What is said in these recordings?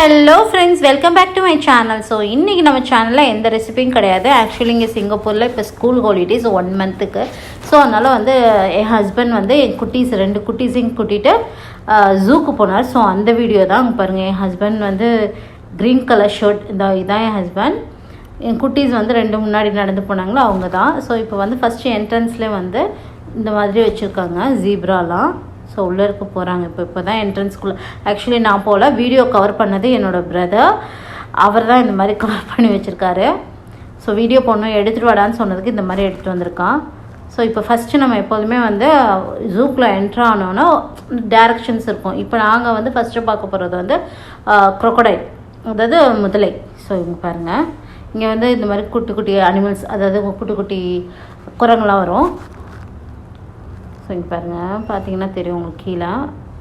Hello friends, welcome back to my channel. So இன்றைக்கி நம்ம சேனலில் எந்த ரெசிபியும் கிடையாது. ஆக்சுவலி இங்கே சிங்கப்பூரில் இப்போ ஸ்கூல் ஹாலிடேஸ் 1 மந்த்துக்கு. ஸோ அதனால் வந்து என் ஹஸ்பண்ட் வந்து என் குட்டீஸ் 2 குட்டீஸையும் கூட்டிகிட்டு ஜூக்கு போனார். ஸோ அந்த வீடியோ தான் பாருங்கள். என் ஹஸ்பண்ட் வந்து க்ரீன் கலர் ஷர்ட், இதான் என் ஹஸ்பண்ட். என் குட்டீஸ் வந்து 2 முன்னாடி நடந்து போனாங்களோ அவங்க தான். ஸோ இப்போ வந்து ஃபஸ்ட்டு என்ட்ரன்ஸ்லேயே வந்து இந்த மாதிரி வச்சுருக்காங்க ஜீப்ராலாம். ஸோ உள்ளே இருக்க போகிறாங்க. இப்போ தான் என்ட்ரன்ஸ்குள்ளே. ஆக்சுவலி நான் போல் வீடியோ கவர் பண்ணது என்னோடய பிரதர். அவர் தான் இந்த மாதிரி கவர் பண்ணி வச்சுருக்காரு. ஸோ வீடியோ போடணும் எடுத்துகிட்டு வாடான்னு சொன்னதுக்கு இந்த மாதிரி எடுத்துகிட்டு வந்திருக்கான். ஸோ இப்போ ஃபஸ்ட்டு நம்ம எப்போதுமே வந்து ஜூக்கில் என்ட்ரு ஆனோன்னா டேரக்ஷன்ஸ் இருக்கும். இப்போ நாங்கள் வந்து ஃபஸ்ட்டு பார்க்க போகிறது வந்து க்ரொக்கடைல், அதாவது முதலை. ஸோ இங்கே பாருங்கள், இங்கே வந்து இந்த மாதிரி குட்டி குட்டி அனிமல்ஸ், அதாவது குட்டி குட்டி குரங்கெலாம் வரும். ஸோ இங்கே பாருங்கள், பார்த்தீங்கன்னா தெரியும் உங்களுக்கு. கீழே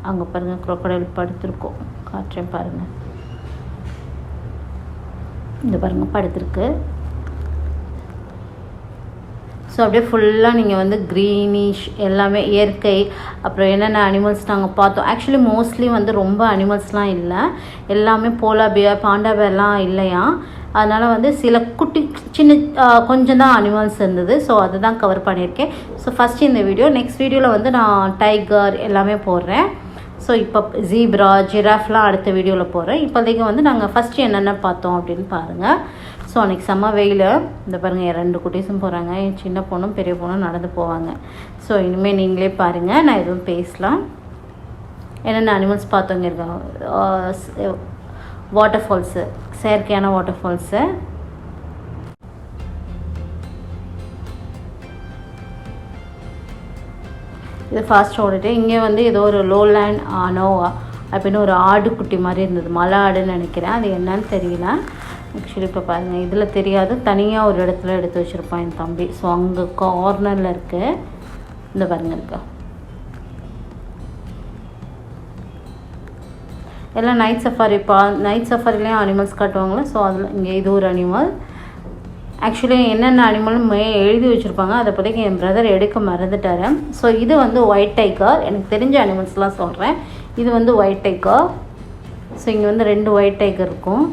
அங்கே பாருங்கள் க்ரொக்கடைல் படுத்துருக்கோம். காற்றேன் பாருங்கள், இந்த பாருங்கள் படுத்துருக்கு. ஸோ அப்படியே ஃபுல்லாக நீங்கள் வந்து க்ரீனிஷ் எல்லாமே இயற்கை. அப்புறம் என்னென்ன அனிமல்ஸ் நாங்கள் பார்த்தோம். ஆக்சுவலி மோஸ்ட்லி வந்து ரொம்ப அனிமல்ஸ்லாம் இல்லை, எல்லாமே போலா பியர், பாண்டா பேர்லாம் இல்லையா. அதனால் வந்து சில குட்டி சின்ன கொஞ்சம் தான் அனிமல்ஸ் இருந்தது. ஸோ அதை தான் கவர் பண்ணியிருக்கேன். ஸோ ஃபஸ்ட்டு இந்த வீடியோ, நெக்ஸ்ட் வீடியோவில் வந்து நான் டைகர் எல்லாமே போடுறேன். ஸோ இப்போ ஜீப்ரா, ஜிராஃப்லாம் அடுத்த வீடியோவில் போடுறேன். இப்போதைக்கு வந்து நாங்கள் ஃபஸ்ட்டு என்னென்ன பார்த்தோம் அப்படின்னு பாருங்கள். ஸோ அன்றைக்கி செம்ம வெயில். இந்த பாருங்கள், என் 2 குட்டீஸும் போகிறாங்க. என் சின்ன பொண்ணும் பெரிய பொண்ணும் நடந்து போவாங்க. ஸோ இனிமேல் நீங்களே பாருங்கள், நான் எதுவும் பேசலாம். என்னென்ன அனிமல்ஸ் பார்த்தோங்க இருக்காங்க. வாட்டர் ஃபால்ஸு, செயற்கையான வாட்டர் ஃபால்ஸு. இது ஃபாஸ்ட் ஓடிட்டு. இங்கே வந்து ஏதோ ஒரு லோலேண்ட் ஆனோவா அப்படின்னு ஒரு ஆடு குட்டி மாதிரி இருந்தது. மலை ஆடுன்னு நினைக்கிறேன், அது என்னன்னு தெரியல. ஆக்சுவலி இப்போ பாருங்கள், இதில் தெரியாது, தனியாக ஒரு இடத்துல எடுத்து வச்சுருப்பான் என் தம்பி. ஸோ அங்கே கார்னரில் இருக்குது. இந்த பாருங்கள் இருக்கா, எல்லாம் நைட் சஃபாரி. நைட் சஃபாரிலேயும் அனிமல்ஸ் காட்டுவாங்களே. ஸோ அதில் இங்கே இது ஒரு அனிமல். ஆக்சுவலி என்னென்ன அனிமலும் எழுதி வச்சுருப்பாங்க. அதை பற்றி என் பிரதர் எடுக்க மறந்துட்டார். ஸோ இது வந்து ஒயிட் டைகர். எனக்கு தெரிஞ்ச அனிமல்ஸ்லாம் சொல்கிறேன். இது வந்து ஒயிட் டைகர். ஸோ இங்கே வந்து 2 ஒயிட் டைகர் இருக்கும்.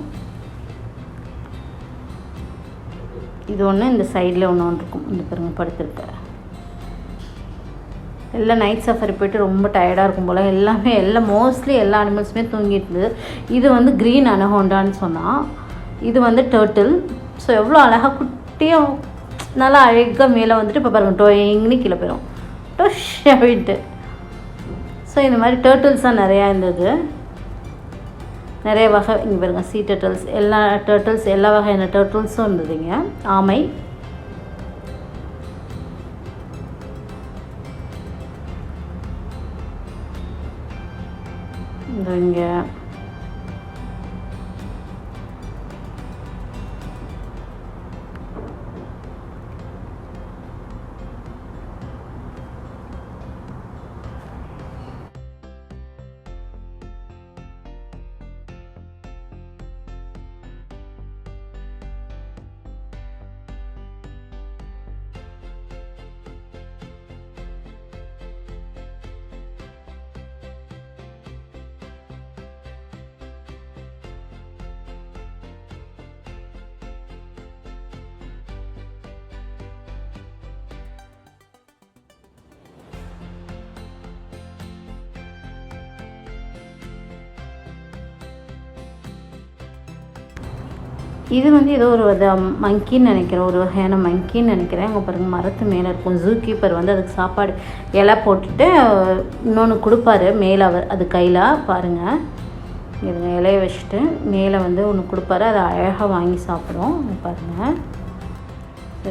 இது ஒன்று, இந்த சைடில் ஒன்று இருக்கும். இந்த பாருங்க படுத்துருக்கு. எல்லாம் நைட் சஃபாரி போய்ட்டு ரொம்ப டயர்டாக இருக்கும் போல். எல்லாம் மோஸ்ட்லி எல்லா அனிமல்ஸுமே தூங்கிட்டு. இது வந்து க்ரீன் அனஹோண்டான்னு சொன்னால், இது வந்து டர்ட்டில். ஸோ எவ்வளோ அழகாக குட்டியாக நல்லா அழகாக மேலே வந்துட்டு இப்போ பாருங்கள் டோயிங்னு கீழே போயிடும், டொஷ் அப்படின்ட்டு. ஸோ இந்த மாதிரி டர்ட்டில்ஸ் தான் நிறையா இருந்தது. நிறைய வகை. இங்கே பாருங்கள் சீ டர்ட்டில்ஸ், எல்லா வகையான டர்ட்டில்ஸும் இருந்ததுங்க. ஆமை, இங்கே இது வந்து ஏதோ ஒரு மங்கின்னு நினைக்கிறேன், ஒரு வகையான மங்கின்னு நினைக்கிறேன். அங்கே பாருங்கள் மரத்து மேலே இருக்கும். ஜூ கீப்பர் வந்து அதுக்கு சாப்பாடு இலை போட்டுட்டு இன்னொன்று கொடுப்பாரு மேலே. அவர் அது கையில் பாருங்கள், இதுங்க இலையை வச்சுட்டு மேலே வந்து ஒன்று கொடுப்பாரு. அதை அழகாக வாங்கி சாப்பிடும். பாருங்கள்,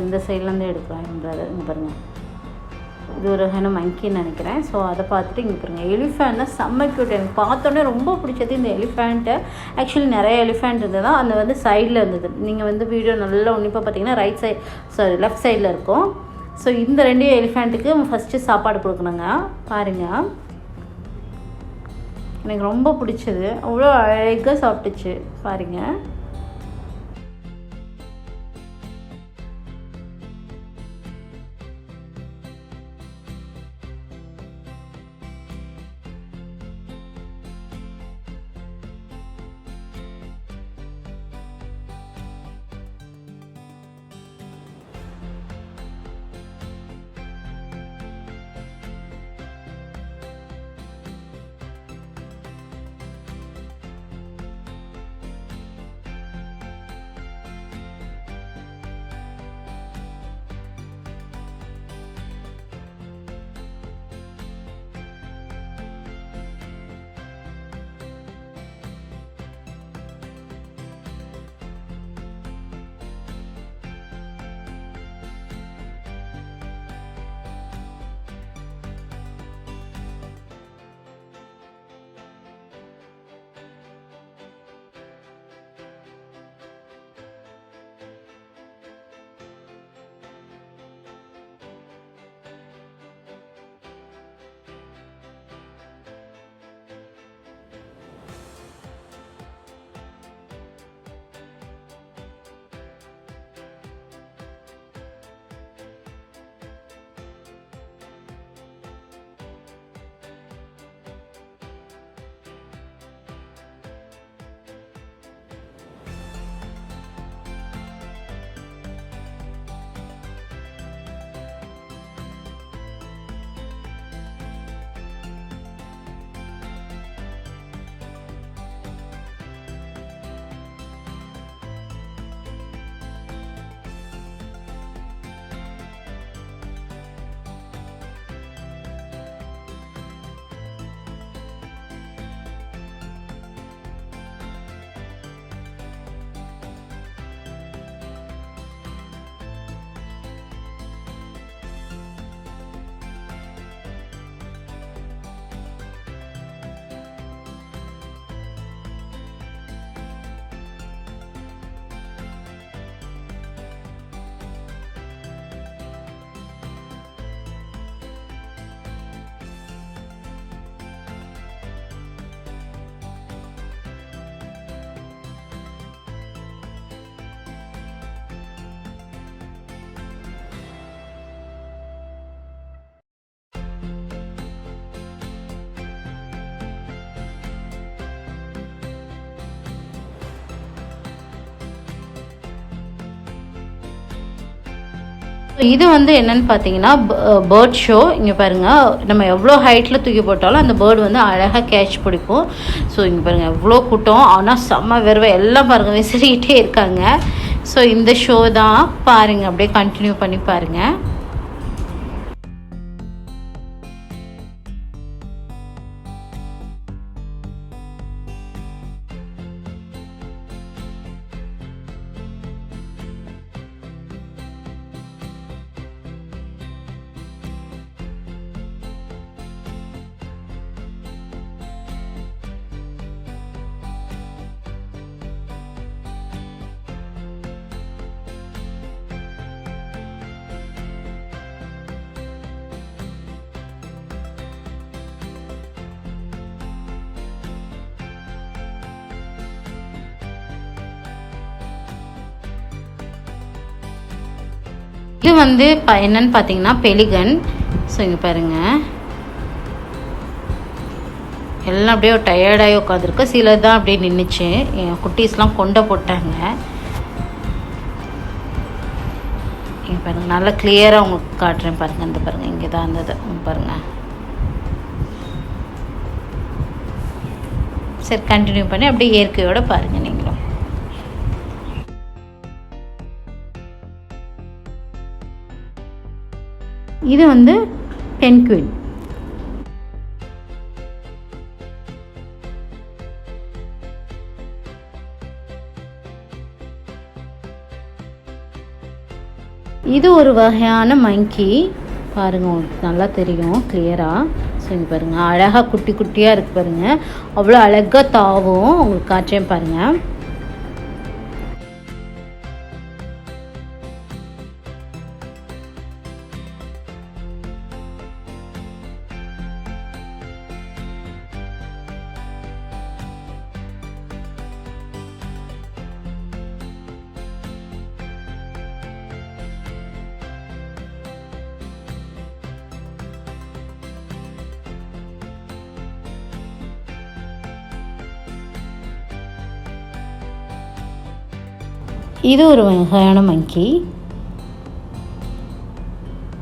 இந்த சைட்லேருந்து எடுக்கிறாங்க. இங்கே பாருங்கள், இது ஒரு வகையான மங்கின்னு நினைக்கிறேன். ஸோ அதை பார்த்துட்டு இங்கே பாருங்கள் எலிஃபேண்ட் தான் செம்ம க்யூட். எனக்கு பார்த்தோன்னே ரொம்ப பிடிச்சது இந்த எலிஃபேண்ட்டு. ஆக்சுவலி நிறைய எலிஃபேண்ட் இருந்தது தான். அந்த வந்து சைடில் இருந்தது. நீங்கள் வந்து வீடியோ நல்லா உன்னிப்பாக பார்த்தீங்கன்னா லெஃப்ட் சைடில் இருக்கும். ஸோ இந்த 2 எலிஃபேண்ட்டுக்கு ஃபஸ்ட்டு சாப்பாடு கொடுக்கணுங்க. பாருங்கள், எனக்கு ரொம்ப பிடிச்சது. அவ்வளோ அழகாக சாப்பிட்டுச்சு பாருங்கள். இது வந்து என்னென்னு பார்த்தீங்கன்னா பேர்ட் ஷோ. இங்கே பாருங்கள், நம்ம எவ்வளோ ஹைட்டில் தூக்கி போட்டாலும் அந்த பேர்டு வந்து அழகாக கேட்ச் பிடிக்கும். ஸோ இங்கே பாருங்கள் எவ்வளோ கூட்டம், ஆனால் செம்ம வெறுவை எல்லாம் பாருங்கள் விசிறிக்கிட்டே இருக்காங்க. ஸோ இந்த ஷோ தான் பாருங்கள், அப்படியே கண்டினியூ பண்ணி பாருங்கள். இது வந்து என்னன்னு பார்த்தீங்கன்னா பெலிகன். ஸோ இங்கே பாருங்கள், எல்லாம் அப்படியே டயர்டாகி உட்காந்துருக்கு. சில தான் அப்படியே நின்றுச்சு. என் குட்டீஸ்லாம் கொண்டை போட்டாங்க. இங்கே பாருங்கள், நல்லா கிளியராக உங்களுக்கு காட்டுறேன் பாருங்கள். இந்த பாருங்கள், இங்கே தான் இருந்தது பாருங்கள். சரி, கண்டினியூ பண்ணி அப்படியே இயற்கையோடு பாருங்கள் நீங்களும். இது வந்து பென்குயின். இது ஒரு வகையான மங்கி. பாருங்கள், உங்களுக்கு நல்லா தெரியும் கிளியராக. ஸோ இங்கே பாருங்கள், அழகாக குட்டி குட்டியாக இருக்குது பாருங்கள். அவ்வளோ அழகாக தாவும். உங்களுக்கு காட்சியும் பாருங்கள். இது ஒரு வகையான மங்கி.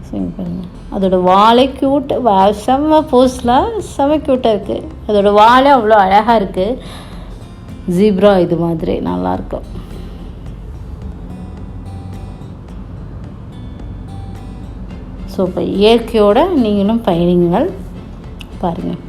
சரி பாருங்கள், அதோட வாழை க்யூட், செம்ம போஸ்லாம் செம்ம க்யூட்டாக இருக்குது. அதோட வாழை அவ்வளோ அழகாக இருக்குது. ஜீப்ரா இது மாதிரி நல்லாயிருக்கும். ஸோ இப்போ இயற்கையோடு நீங்களும் பயணிங்கள் பாருங்கள்.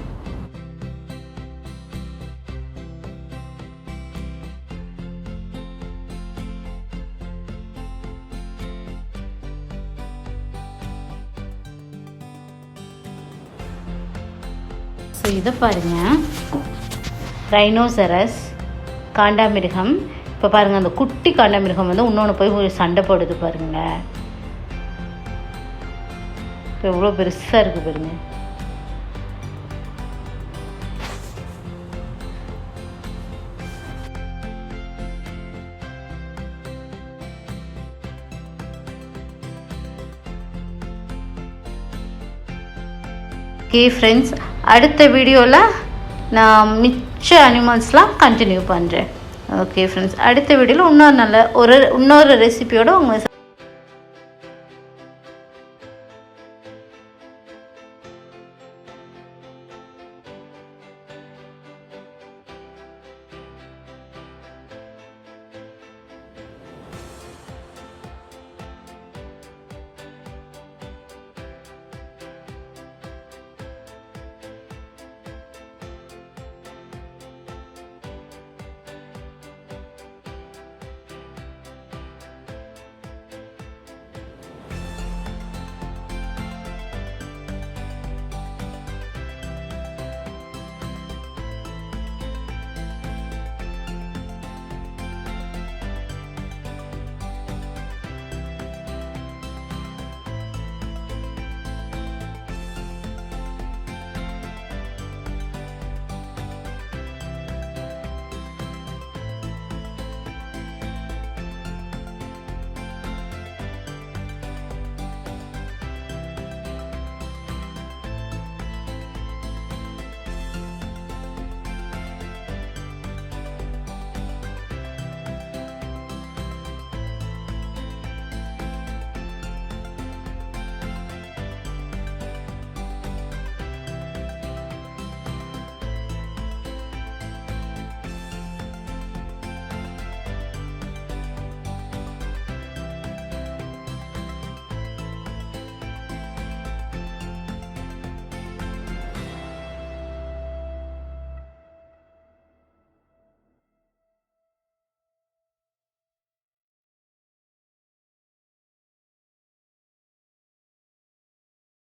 ஸோ இதை பாருங்கள், ரைனோசரஸ் காண்டாமிருகம். இப்போ பாருங்கள், அந்த குட்டி காண்டாமிருகம் வந்து இன்னொன்று போய் ஒரு சண்டை போடுது பாருங்கள். இப்போ எவ்வளோ பெருசாக இருக்குது பாருங்கள். ஓகே ஃப்ரெண்ட்ஸ், அடுத்த வீடியோவில் நான் மிச்ச அனிமல்ஸ்லாம் கண்டினியூ பண்ணுறேன். ஓகே ஃப்ரெண்ட்ஸ், அடுத்த வீடியோவில் இன்னொரு ரெசிபியோடு உங்களை